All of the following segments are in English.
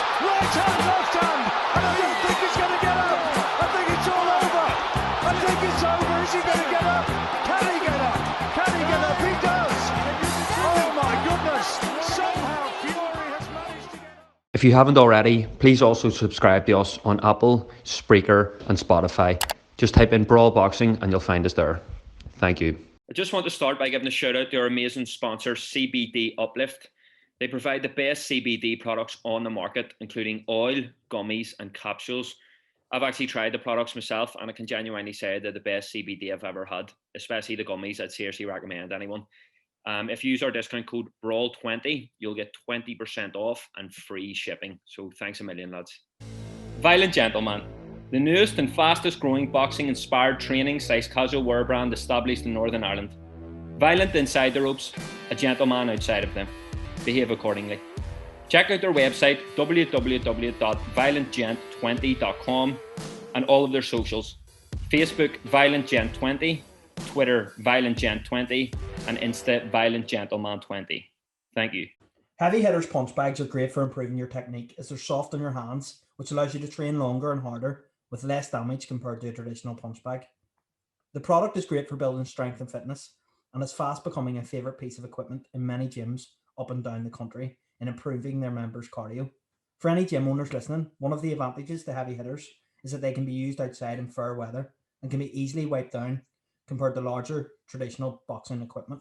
right hand, left hand, and I don't think he's going to get up. I think it's all over. I think it's over. Is he going to get up? Can he get up? Can he get up? He does. Oh my goodness. Somehow Fury has managed to get up. If you haven't already, please also subscribe to us on Apple, Spreaker and Spotify. Just type in Brawl Boxing and you'll find us there. Thank you. I just want to start by giving a shout out to our amazing sponsor, CBD Uplift. They provide the best CBD products on the market, including oil, gummies and capsules. I've actually tried the products myself and I can genuinely say they're the best CBD I've ever had, especially the gummies. I'd seriously recommend anyone. If you use our discount code BRAWL20, you'll get 20% off and free shipping. So thanks a million, lads. Violent Gentleman, the newest and fastest growing boxing-inspired training/casual wear brand established in Northern Ireland. Violent inside the ropes, a gentleman outside of them. Behave accordingly. Check out their website, www.violentgent20.com, and all of their socials. Facebook, ViolentGent20, Twitter, ViolentGent20, and Insta, ViolentGentleman20. Thank you. Heavy hitters punch bags are great for improving your technique as they're soft on your hands, which allows you to train longer and harder with less damage compared to a traditional punch bag. The product is great for building strength and fitness, and is fast becoming a favourite piece of equipment in many gyms up and down the country in improving their members' cardio. For any gym owners listening, one of the advantages to heavy hitters is that they can be used outside in fair weather and can be easily wiped down compared to larger traditional boxing equipment.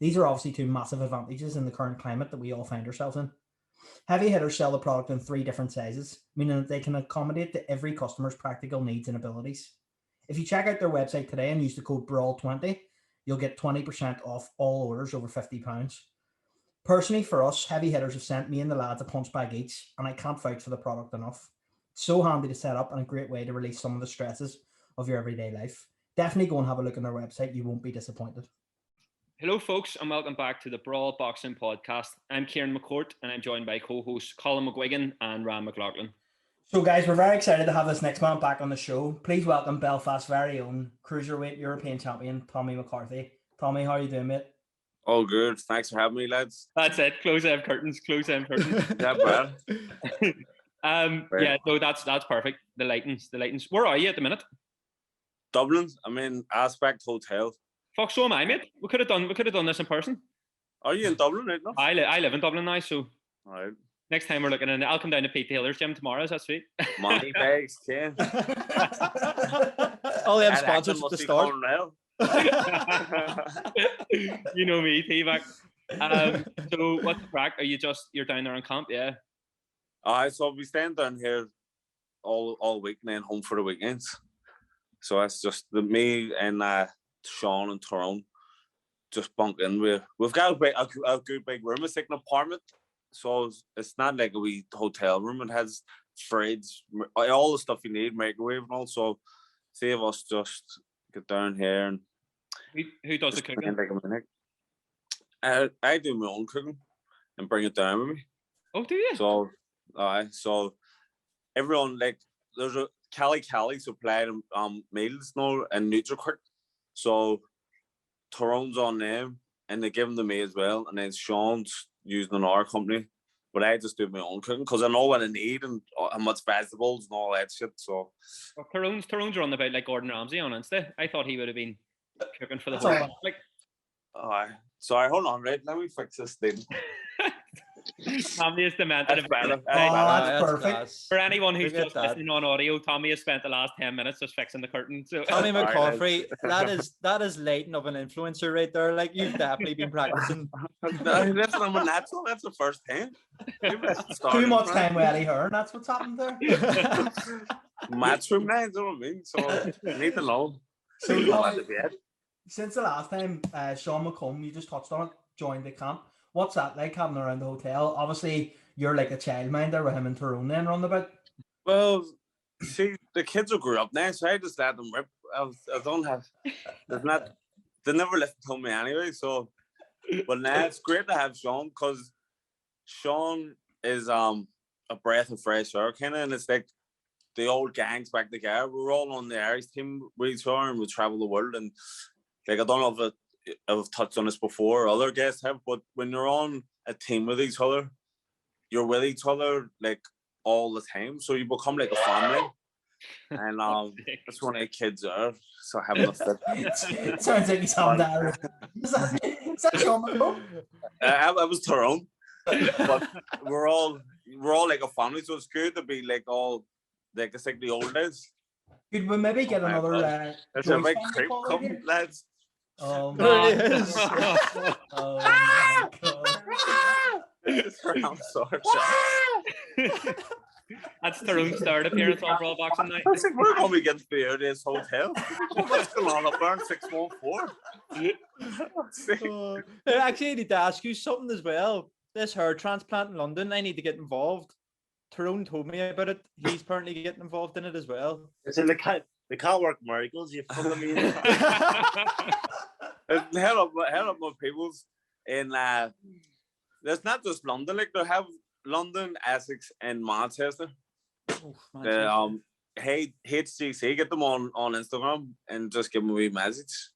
These are obviously two massive advantages in the current climate that we all find ourselves in. Heavy hitters sell the product in 3 different sizes, meaning that they can accommodate to every customer's practical needs and abilities. If you check out their website today and use the code BRAWL20, you'll get 20% off all orders over £50. Personally, for us, heavy hitters have sent me and the lads a punch bag each, and I can't vouch for the product enough. It's so handy to set up and a great way to release some of the stresses of your everyday life. Definitely go and have a look on their website. You won't be disappointed. Hello, folks, and welcome back to the Brawl Boxing Podcast. I'm Kieran McCourt, and I'm joined by co-hosts Colin McGuigan and Ram McLaughlin. So, guys, we're very excited to have this next man back on the show. Please welcome Belfast's very own Cruiserweight European Champion, Tommy McCarthy. Tommy, how are you doing, mate? All good. Thanks for having me, lads. That's it. Close them curtains. Close them curtains. Yeah, bad. Yeah, no, that's perfect. The lightings. Where are you at the minute? Dublin. I'm in Aspect Hotel. Fuck, so am I, mate. We could have done this in person. Are you in Dublin right now? I live in Dublin now, so all right. Next time we're looking in, I'll come down to Pete Taylor's gym tomorrow. Is that sweet? Money bags, Ken. All them sponsors at the start. You know me, T-Mac. So what's the crack? You're down there on camp, yeah? So we staying down here all week and then home for the weekends. So that's just me and Sean and Tyrone just bunk in. We've got a good big room. It's like an apartment, so it's not like a wee hotel room. It has fridge, all the stuff you need, microwave and all. So three of us just get down here and who does the cooking? I do my own cooking and bring it down with me. Oh, do you? So everyone, like, there's a Cali supplied meals now and NutriQuick. So Tyrone's on them and they give them to me as well. And then Sean's using our company. But I just do my own cooking because I know what I need and how much vegetables and all that shit. So well, Tyrone's running about like Gordon Ramsay on Insta. I thought he would have been cooking for the whole public. Sorry, hold on, right? Let me fix this thing. Tommy is demented. That's perfect. For anyone who's just listening on audio, Tommy has spent the last 10 minutes just fixing the curtain. So Tommy McCarthy, that is latent of an influencer right there. Like, you've definitely been practicing. Listen, I'm a natural. That's the first thing. Too much time with Eddie Hearn. That's what's happened there. Matchroom now, you know what I mean? So I need to know. So since the last time, Sean McComb, you just touched on it, joined the camp. What's that like having around the hotel? Obviously, you're like a childminder with him and Tyrone then run about. Well, see, the kids will grow up now, so I just let them rip. I don't have, they never listen to me anyway, so, but now it's great to have Sean, because Sean is a breath of fresh air, kind of, and it's like the old gangs back together. We're all on the Irish team with each other, and we travel the world, and like, I don't know if I've touched on this before, other guests have, but when you're on a team with each other, you're with each other like all the time, so you become like a family. And that's one of the kids are so having a fit. Sounds like he's having that. Is that Sean McCall? I was Tyrone, but we're all like a family, so it's good to be like all like it's like the old days. Could we maybe get another There's a Joyce big family creep call come, here? lads. Oh There my he is. Oh my god. I'm sorry. That's Tyrone's third appearance on Brawl Boxing Night. I was like, we're going to be getting through this hotel. What's going on up there in 614? I actually need to ask you something as well. This hair transplant in London, I need to get involved. Tyrone told me about it. He's apparently getting involved in it as well. So they can't work miracles. You follow me. Hell up my peoples in there's not just London, like they have London, Essex, and Manchester. The HCC, get them on Instagram and just give them a wee message.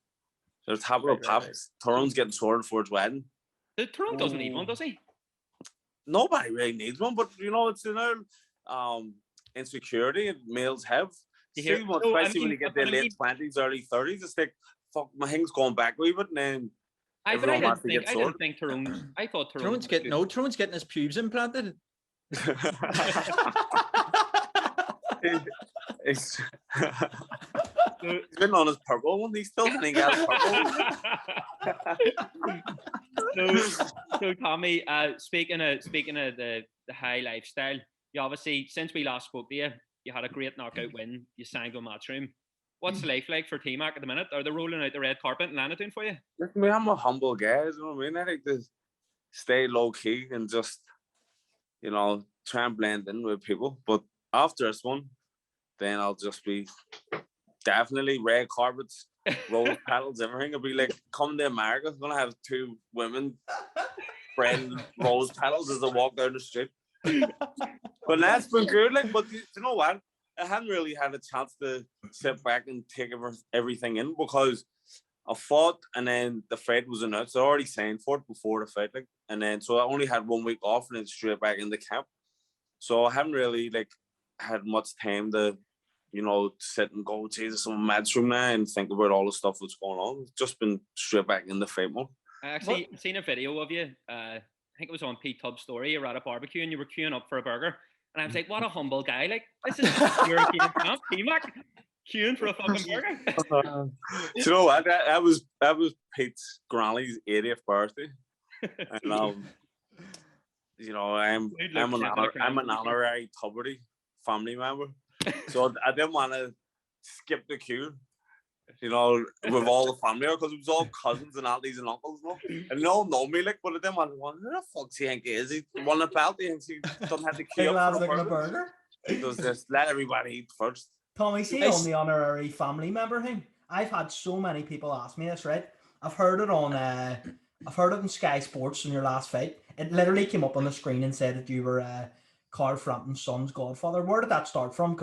They're top of pops. Tyrone's getting sorted for his wedding. Tyrone doesn't need one, does he? Nobody really needs one, but you know, it's insecurity males have. Especially when you get the late 20s, early 30s, it's like, fuck, my thing's going back a wee bit, and then I didn't think Tyrone. I thought Tyrone's getting his pubes implanted. He's been on his purple one. He's still having got purple. So Tommy, speaking of the high lifestyle, you obviously, since we last spoke to you, you had a great knockout win. You signed with Matchroom. What's life like for T-Mac at the minute? Are they rolling out the red carpet and anything for you? Listen, I'm a humble guy, you know what I mean? I like to stay low key and just, you know, try and blend in with people. But after this one, then I'll just be definitely red carpets, rose petals, everything. I'll be like, come to America. I'm gonna have 2 women spreading rose petals as I walk down the street. But that's been good. Like, but you know what? I hadn't really had a chance to sit back and take everything in because I fought and then the fight was announced. I already signed for it before the fight, like, and then so I only had 1 week off and then straight back in the camp. So I haven't really like had much time to, you know, sit and go, Jesus, I'm Matchroom now and think about all the stuff that's going on. It's just been straight back in the fight mode. I actually seen a video of you. I think it was on Pete Tubbs' story. You were at a barbecue and you were queuing up for a burger. And I was like, what a humble guy. Like, this is European camp, T-Mac, queuing for a fucking burger. Do you know what? That was Pete's granny's 80th birthday. And, you know, I'm an honorary Tuberty family member. So I didn't want to skip the queue, you know, with all the family, because it was all cousins and aunties and uncles, you know? And they all know me, like, but I didn't want to who the fuck's he think he is? He won a belt, he thinks he doesn't have to queue up for the burger. Just let everybody eat first. Tommy, see on the honorary family member thing, I've had so many people ask me this, right? I've heard it on Sky Sports in your last fight. It literally came up on the screen and said that you were Carl Frampton's son's godfather. Where did that start from?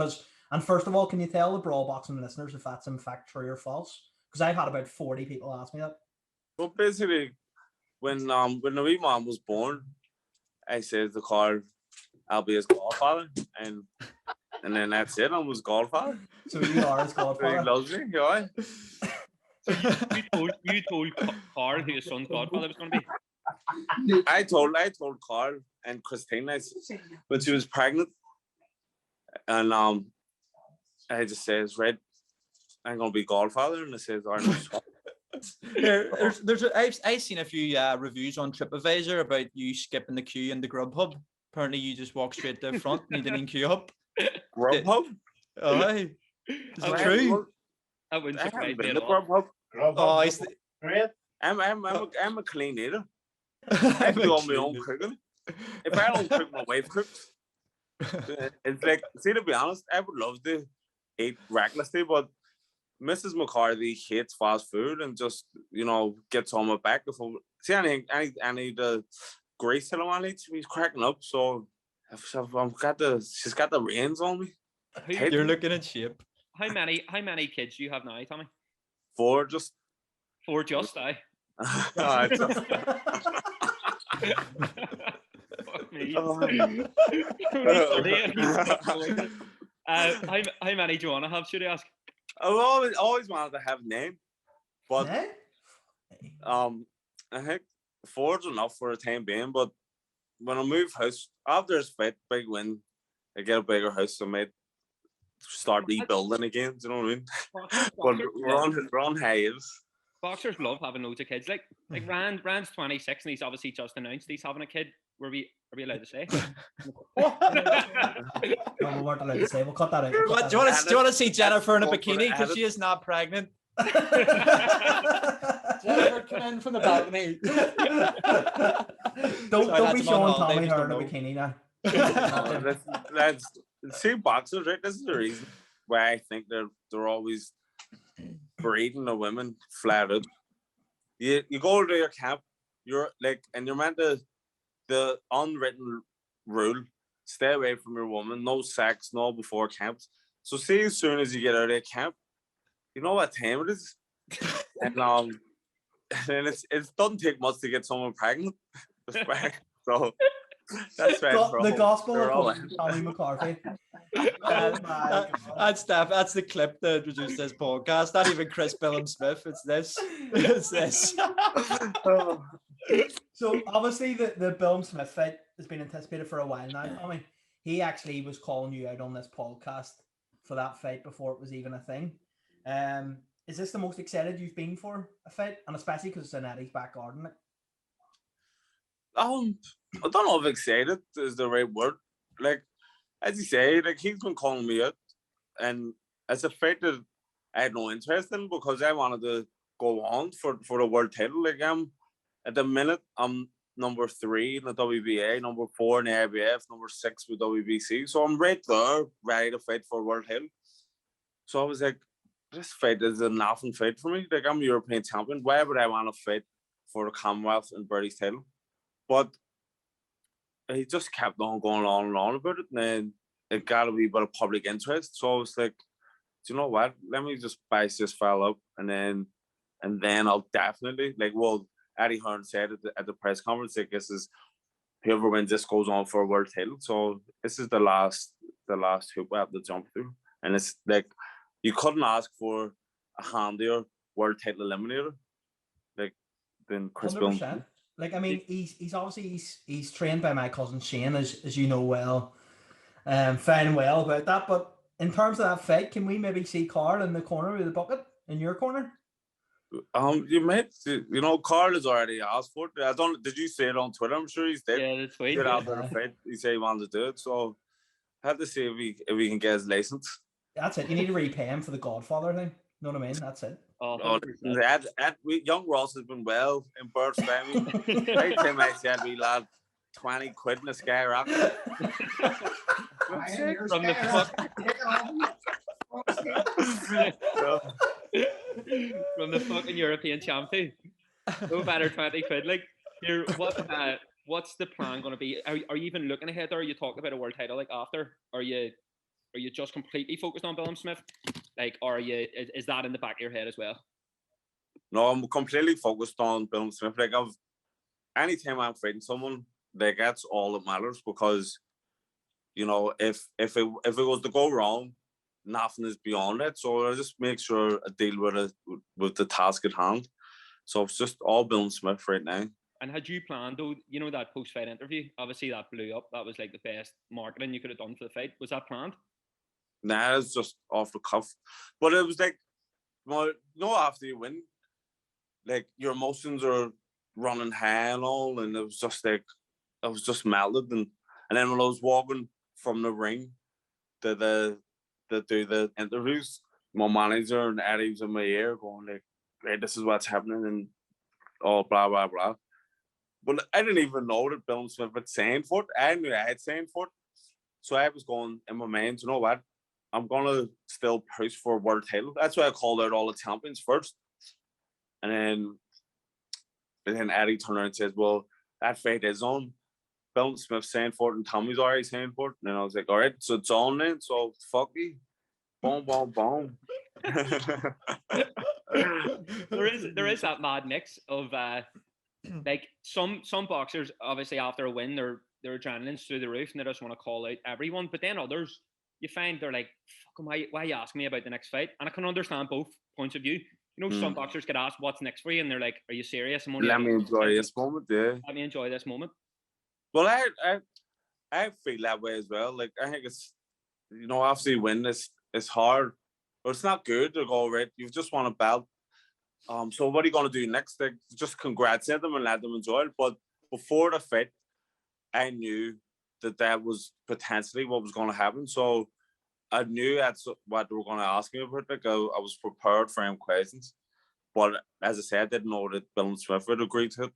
And first of all, can you tell the Brawl Boxing listeners if that's in fact true or false? Because I've had about 40 people ask me that. Well, basically, when the wee man was born, I said to Carl, I'll be his godfather, and then that's it. I'm his godfather. So you are his godfather. He loves me, yeah. So you told Carl who his son's godfather was going to be. I told Carl and Christine when she was pregnant, and I just says, "Red, I'm gonna be godfather," and I says, I've seen a few reviews on TripAdvisor about you skipping the queue in the Grubhub. Apparently, you just walk straight to the front and you didn't queue up. Grubhub? Aye. Is it true? I wouldn't surprise me at all. Oh, I'm a clean eater. I do all my own cooking. If I don't cook, my wife cooks. It's like, see, to be honest, I would love to eat recklessly, but Mrs. McCarthy hates fast food and just, you know, gets on my back. If I see anything, I need the grease that I want to eat, she's cracking up. So she's got the reins on me. You're looking in shape. How many kids do you have now, Tommy? 4 just. 4 just, aye. Fuck me. Oh. How many do you want to have, should I ask? I've always wanted to have a name, but No? I think 4's enough for a time being. But when I move house, after this fight, big win, I get a bigger house, I might start rebuilding again. Do you know what I mean? But we're on hiatus. Boxers love having loads of kids. Like Rand's 26 and he's obviously just announced he's having a kid. Are we allowed to say? No, we weren't allowed to say. We'll cut that out. What, do you want to see Jennifer in a bikini because she is not pregnant? Jennifer, come in from the balcony. Don't be showing Tommy her in a bikini now. See, boxers, right? This is the reason why I think they're always breeding the women flat out. You go to your camp, you're like, and you're meant to, the unwritten rule, stay away from your woman, no sex, no before camps. So see, as soon as you get out of camp, you know what time it is, and it doesn't take much to get someone pregnant. So that's right. The gospel according to Tommy McCarthy. That's the clip that introduced this podcast. Not even Chris Billam Smith. It's this. It's this. So obviously the Billam Smith fight has been anticipated for a while now, Tommy. He actually was calling you out on this podcast for that fight before it was even a thing. Is this the most excited you've been for a fight? And especially because it's in Eddie's back garden. I don't know if excited is the right word. Like, as you say, like he's been calling me out, and it's a fight that I had no interest in because I wanted to go on for the world title. Like at the minute, I'm number 3 in the WBA, number 4 in the IBF, number 6 with WBC. So I'm right there, ready to fight for world title. So I was like, this fight is a nothing fight for me. Like, I'm European champion. Why would I want to fight for the Commonwealth and British title? But he just kept on going on and on about it, and then it got a wee bit of public interest. So I was like, do you know what? Let me just spice this fella up, and then I'll definitely, like, well, Eddie Hearn said at the press conference, like, this is whoever wins this goes on for a world title. So this is the last hoop I have to jump through, and it's like you couldn't ask for a handier world title eliminator, like, than Chris Billam. Like, I mean, he's obviously he's trained by my cousin Shane, as you know well, fine well about that. But in terms of that fight, can we maybe see Carl in the corner with the bucket in your corner? You might, you know, Carl has already asked for it. Did you say it on Twitter? I'm sure he's did. Yeah, that's right. After the fight, he said he wanted to do it. So I had to see if we can get his license. That's it. You need to repay him for the Godfather thing. You know what I mean? That's it. Young Ross has been well in Bert's family. Every time I said we lad 20 quid in a sky rocket. From the fucking European champion. No better 20 quid. Like, here, what's the plan going to be? Are you even looking ahead, or are you talking about a world title like after? Are you just completely focused on Billam Smith? Like, or is that in the back of your head as well? No, I'm completely focused on Billam Smith. Like, anytime I'm fighting someone, like, that's all that matters, because, you know, if it was to go wrong, nothing is beyond it. So I just make sure I deal with the task at hand. So it's just all Billam Smith right now. And had you planned, though, you know, that post-fight interview? Obviously, that blew up. That was like the best marketing you could have done for the fight. Was that planned? Nah, it's just off the cuff. But it was like, well, you know, after you win, like, your emotions are running high and all, and it was just like, I was just melted. And then when I was walking from the ring to do the interviews, my manager and Eddie was in my ear going like, hey, this is what's happening, and all blah, blah, blah. But I didn't even know that Billam Smith had signed for it. I knew I had signed for it. So I was going in my mind, you know what? I'm going to still push for a world title. That's why I called out all the champions first. And then Eddie turned around and says, well, that fight is on. Billam Smith signed for it and Tommy's already signed for it. And then I was like, all right, so it's on then. So fuck me. Boom, boom, boom. there is that mad mix of like some boxers, obviously after a win, their adrenaline's through the roof and they just want to call out everyone. But then others, you find they're like, fuck, why are you asking me about the next fight? And I can understand both points of view. You know, some boxers get asked what's next for you, and they're like, "Are you serious? Let me enjoy this moment." Yeah. Let me enjoy this moment. Well, I feel that way as well. Like, I think it's, you know, obviously win it's hard, but it's not good to go right. You just want a belt. So what are you gonna do next? Like, just congratulate them and let them enjoy it. But before the fight, I knew that was potentially what was going to happen. So I knew that's what they were going to ask me about. Like, I was prepared for any questions. But as I said, I didn't know that Billam Smith would agree to it.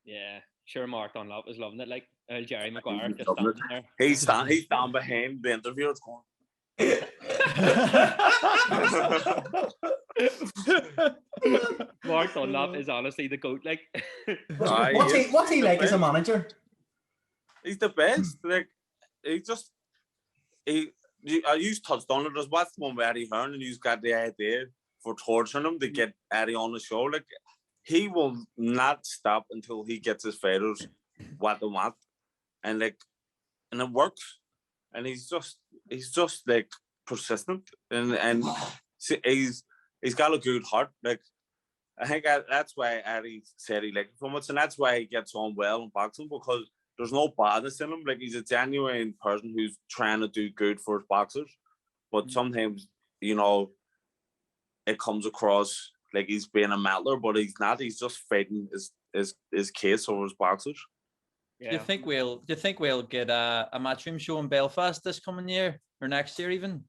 Yeah, sure. Mark Dunlop was loving it. Like Jerry Maguire just standing there. He's down behind the interviewer. Mark Dunlop is honestly the GOAT. Like, what's he like as a manager? He's the best. Like, you touched on it. There's what's the one with Eddie Hearn, and he's got the idea for torturing him to get Eddie on the show. Like, he will not stop until he gets his fighters what they want, and it works. And he's just like persistent, and he's got a good heart. Like, I think that's why Eddie said he liked it so much, and that's why he gets on well in boxing, because there's no badness in him. Like, he's a genuine person who's trying to do good for his boxers, but sometimes, you know, it comes across like he's being a meddler, but he's not. He's just fighting his case over his boxers. Yeah. Do you think we'll get a Matchroom show in Belfast this coming year or next year even?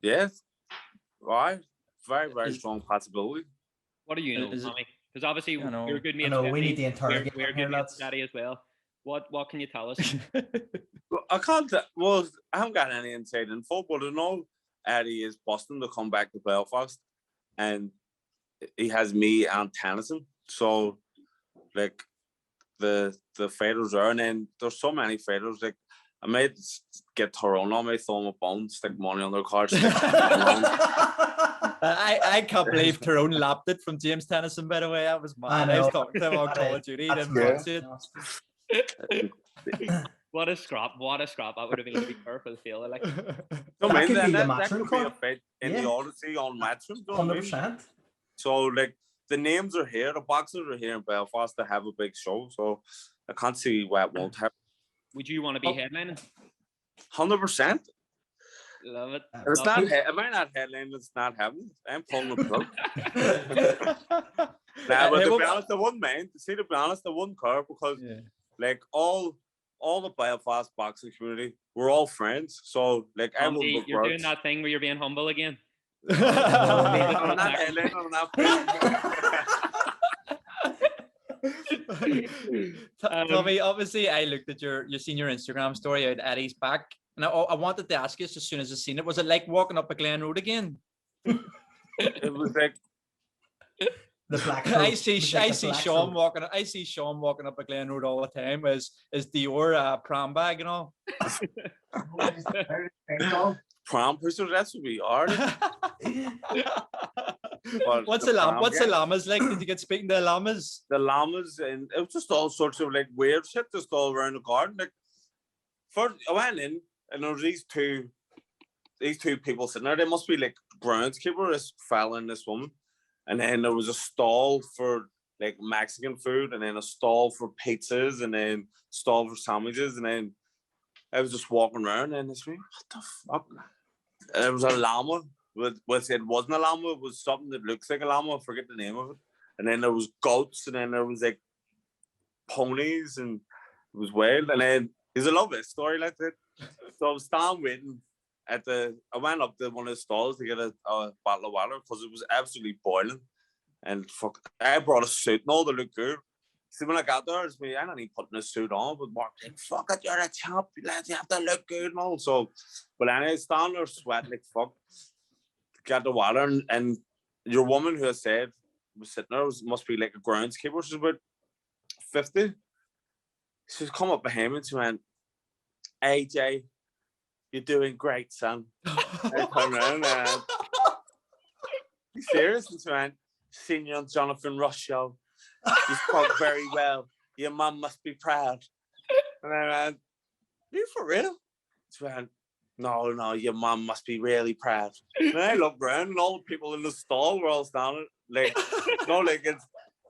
Yes, right. Very, very strong possibility. What do you know, Tommy? Because obviously you're good mates. We need to interrogate we're good mates, Daddy, as well. What can you tell us? I can't. Well, I haven't got any inside info, but I know Eddie is busting to come back to Belfast, and he has me and Tennyson. So, like, the fighters are, and then there's so many fighters. Like, I might get Tyrone on, I might throw him a bone, stick money on their cards. I can't believe Tyrone lapped it from James Tennyson, by the way. That was mad. I was talking to him on Call of Duty. What a scrap. That would have been a big for the field. Like, that could be a fight in the Odyssey on Matchroom. 100%. So, like, the names are here, the boxers are here in Belfast to have a big show. So I can't see why it won't happen. Would you want to be headlining? 100%. Love it. It's not. Am I not headlining? It's not happening. I'm pulling the plug. Nah, but to be honest, the one car, because like all the Belfast boxing community, we're all friends. So, like, Andy, you're doing that thing where you're being humble again. I'm not headlining. I'm not. Tommy, obviously, I looked at your seen your Instagram story out Eddie's back, and I wanted to ask you as soon as I seen it, was it like walking up a Glen Road again? It was like the black. I see Sean walking up a Glen Road all the time as Dior pram bag and all. Prom pushers, that's what we are. What's the llamas like? Did you get speaking to the llamas? The llamas, and it was just all sorts of like weird shit just all around the garden. Like, first I went in and there was these two people sitting there. They must be like groundskeeper, this fella and this woman. And then there was a stall for like Mexican food, and then a stall for pizzas, and then a stall for sandwiches, and then I was just walking around and this way, what the fuck? And there was a llama. With it wasn't a llama, it was something that looks like a llama. I forget the name of it. And then there was goats, and then there was like ponies, and it was wild. And then there's a lovely story like that. So I was standing waiting I went up to one of the stalls to get a bottle of water because it was absolutely boiling. And fuck, I brought a suit and all to look good. See, when I got there, it's me, I don't need putting a suit on, but Mark said, fuck it, you're a champ, lads, you have to look good and all. So, but anyway, stand there sweating like fuck, got the water, and your woman who I said was sitting there must be like a groundskeeper, she's about 50. She's come up behind me and she went, AJ, you're doing great, son. I turned around and you serious? And she went, seen you on Jonathan Ross show. You spoke very well. Your mum must be proud. And I went, "Are you for real?" She went, "No, your mum must be really proud." And I looked around, and all the people in the stall were all standing, like, it's.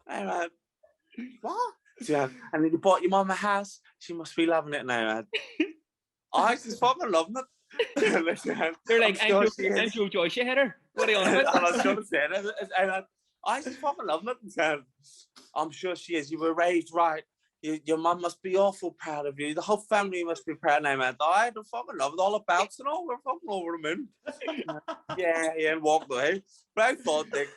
I went, "What?" She went, "And then you bought your mum a house. She must be loving it." And I went, "Oh, she's fucking loving it." They're like, I'm sure she I'm is. Joe Joyce hitter. What are you on And about? I was going to say it. I went, "Oh, she's fucking loving it." And said, "I'm sure she is. You were raised right. Your mum must be awful proud of you. The whole family must be proud." And I went, "Oh, I don't fucking love it. All the bouts and all. We're fucking over the moon." Yeah, and walked away. But I thought, like,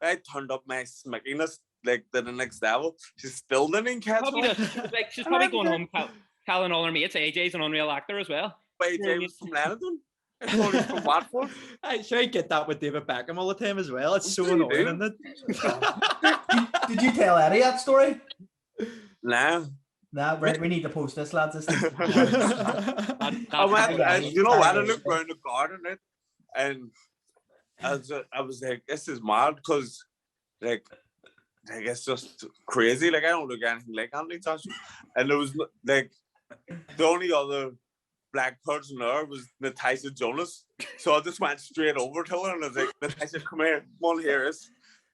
I turned up my smickiness, like, to the next level. She still didn't catch Probably me. like, she's probably going home telling all her mates AJ's an unreal actor as well. AJ was from Lennon. I thought he was from Watford. I sure you get that with David Beckham all the time as well. It's so You annoying, do. isn't it? Did you tell Eddie that story? Nah. Nah, right. We need to post this, lads. This I went, you know what? I looked around the garden, right? And I was like, "This is mad," because like it's just crazy. Like, I don't look anything like Anthony Joshua. And there was like the only other black person there was Natasha Jonas. So I just went straight over to her and I was like, "Natasha, come here, come on, here is."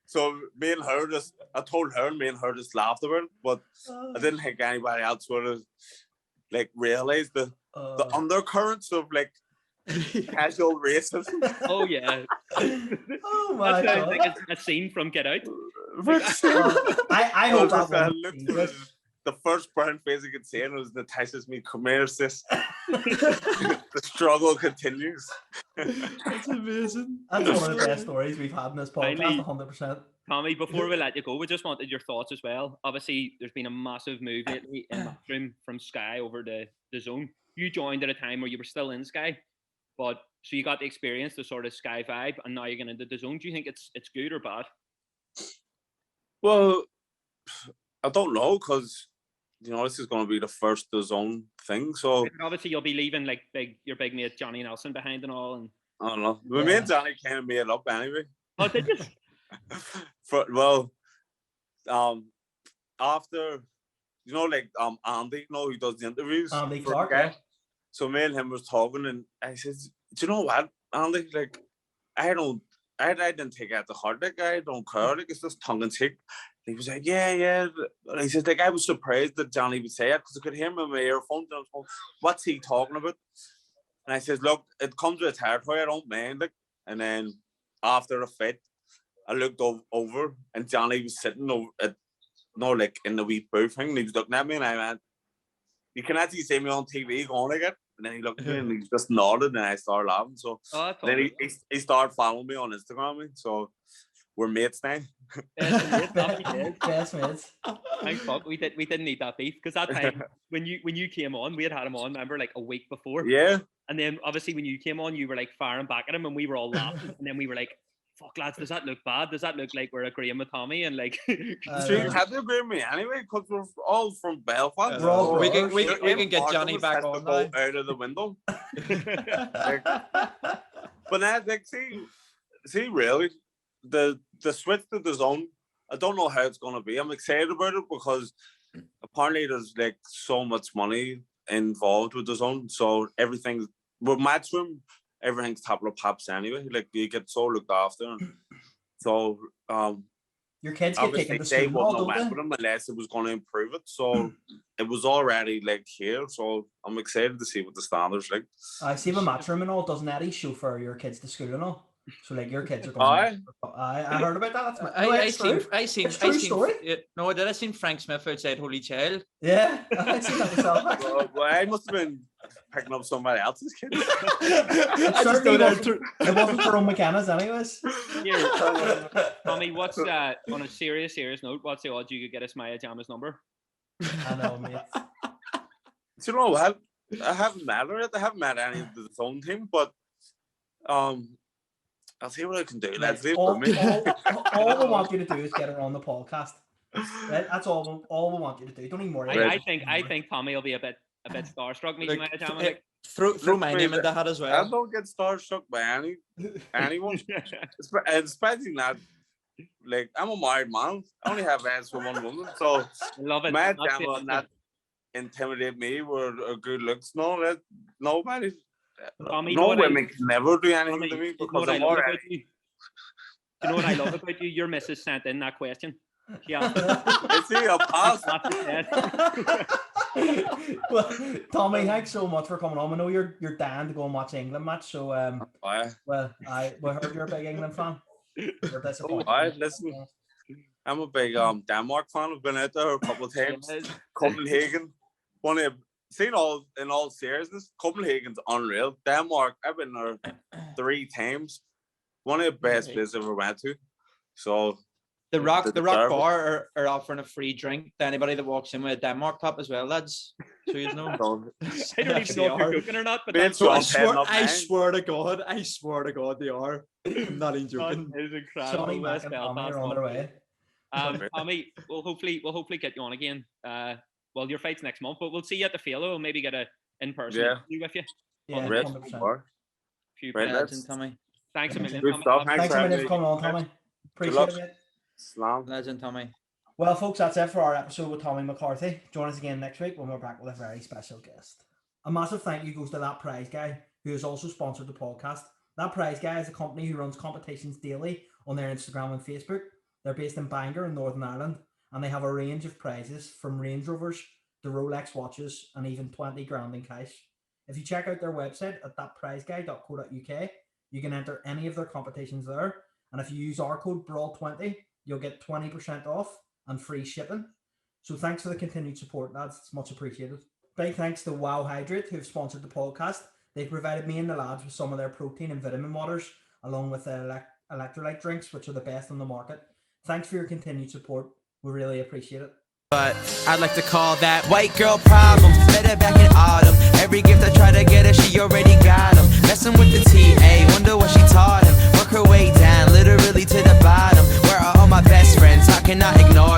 So me and her I told her, and me and her just laughed about it, but I didn't think anybody else would have like realized the undercurrents of like casual racism. Oh yeah. Oh my That sounds God. like a scene from Get Out. I hope that one. Looked at the first brown face I could see, and it was Natasha's "Me, come here, sis." The struggle continues. That's amazing. That's one of the best stories we've had in this podcast, 100%. Tommy, before we let you go, we just wanted your thoughts as well. Obviously, there's been a massive move lately in Matchroom from Sky over to the Zone. You joined at a time where you were still in Sky, but so you got the experience, the sort of Sky vibe, and now you're getting into the Zone. Do you think it's good or bad? Well, I don't know, because this is going to be the first the Zone thing. So obviously you'll be leaving like your big mate Johnny Nelson behind and all. And I don't know. But me and Johnny kind of made it up anyway. Oh, did you? After Andy, who does the interviews. Andy Clark, yeah. So me and him was talking, and I said, "Do you know what, Andy? Like, I didn't take it to heart. Like, I don't care. Like, it's just tongue in cheek." He was like, "Yeah." And he says, like, I was surprised that Johnny would say it, because I could hear him in my earphones. And I was going, "What's he talking about?" And I says, "Look, it comes with territory. I don't mind it." And then after the fight, I looked over, and Johnny was sitting over at, in the wee booth thing, and he was looking at me, and I went, "You can actually see me on TV going like it." And then he looked at me and he just nodded, and I started laughing. So then he started following me on Instagram, so we're mates now. Best mates. Thank fuck we didn't need that beef, because that time when you came on, we had him on, remember, like a week before. Yeah. And then obviously when you came on, you were like firing back at him, and we were all laughing, and then we were like, "Fuck, lads, does that look bad? Does that look like we're agreeing with Tommy?" And like, you had to agree with me anyway, because we're all from Belfast. We can get Johnny back on now. Out of the window. But now, like, see, really, the switch to the Zone, I don't know how it's going to be. I'm excited about it because apparently there's like so much money involved with the Zone. So everything's with Matchroom, everything's top of the pops anyway. Like, you get so looked after. So your kids get taken to they school, wouldn't have went with them unless it was going to improve it. So it was already like here. So I'm excited to see what the standards like. I see the Matchroom and all. Doesn't Eddie chauffeur your kids to school and all? So like your kids are going. I heard about that. That's I seen story. No, did I seen Frank Smith outside Holy Child? Yeah, I seen that myself. Well, I must have been picking up somebody else's kids. It wasn't Jerome McKenna's anyways. Here, Tommy, what's on a serious note? What's the odds you could get us Maya Jama's number? I know, mate. Do you know what? I haven't met her yet. I haven't met any of the Zone team, but I'll see what I can do. Let's leave all for me. All we want you to do is get her on the podcast. Right? That's all we want you to do. Don't even worry. I think Tommy will be a bit starstruck meeting Maya Jama. Like, throw my name in the hat as well. I don't get starstruck by anyone, especially not. Like, I'm a married man. I only have eyes for one woman, so love it. Maya Jama, intimidate me with a good looks. No, that nobody. Tommy, No women can never do anything Tommy, to me you know because what I I'm love about already. you? Do you know what I love about you? Your missus sent in that question. She asked Is he a pass? what you said. Well, Tommy, thanks so much for coming on. I know you're dying to go and watch England match, so we heard you're a big England fan. We're disappointed. Listen, I'm a big Denmark fan. I've been out there a couple of times. Copenhagen, in all seriousness, Copenhagen's unreal. Denmark, I've been there 3 times. One of the best places I've ever went to. So The Rock Bar are offering a free drink to anybody that walks in with a Denmark cup as well, lads. So you know. I don't even know if you're joking or not, but that's So I swear to God, they are. I'm not even joking. That is incredible. Johnny Mac and Tommy are on their way. Tommy, we'll hopefully get you on again. Well, your fight's next month, but we'll see you at the Philo. We'll maybe get a in-person interview with you. Yeah, 100%. Legend, Tommy. Thanks a million, Good Tommy. stuff. Thanks a million for coming on, Tommy. Appreciate it. Slam. Legend, Tommy. Well, folks, that's it for our episode with Tommy McCarthy. Join us again next week when we're back with a very special guest. A massive thank you goes to That Prize Guy, who has also sponsored the podcast. That Prize Guy is a company who runs competitions daily on their Instagram and Facebook. They're based in Bangor in Northern Ireland, and they have a range of prizes from Range Rovers to Rolex watches and even 20 grand in cash. If you check out their website at thatprizeguy.co.uk, you can enter any of their competitions there. And if you use our code BRAWL20, you'll get 20% off and free shipping. So thanks for the continued support, lads. It's much appreciated. Big thanks to Wow Hydrate, who've sponsored the podcast. They've provided me and the lads with some of their protein and vitamin waters, along with electrolyte drinks, which are the best on the market. Thanks for your continued support. We really appreciate it. But I'd like to call that white girl problem. Met her back in autumn. Every gift I try to get her, she already got them. Messing with the TA, wonder what she taught him. Work her way down, literally to the bottom. Where are all my best friends? How can I ignore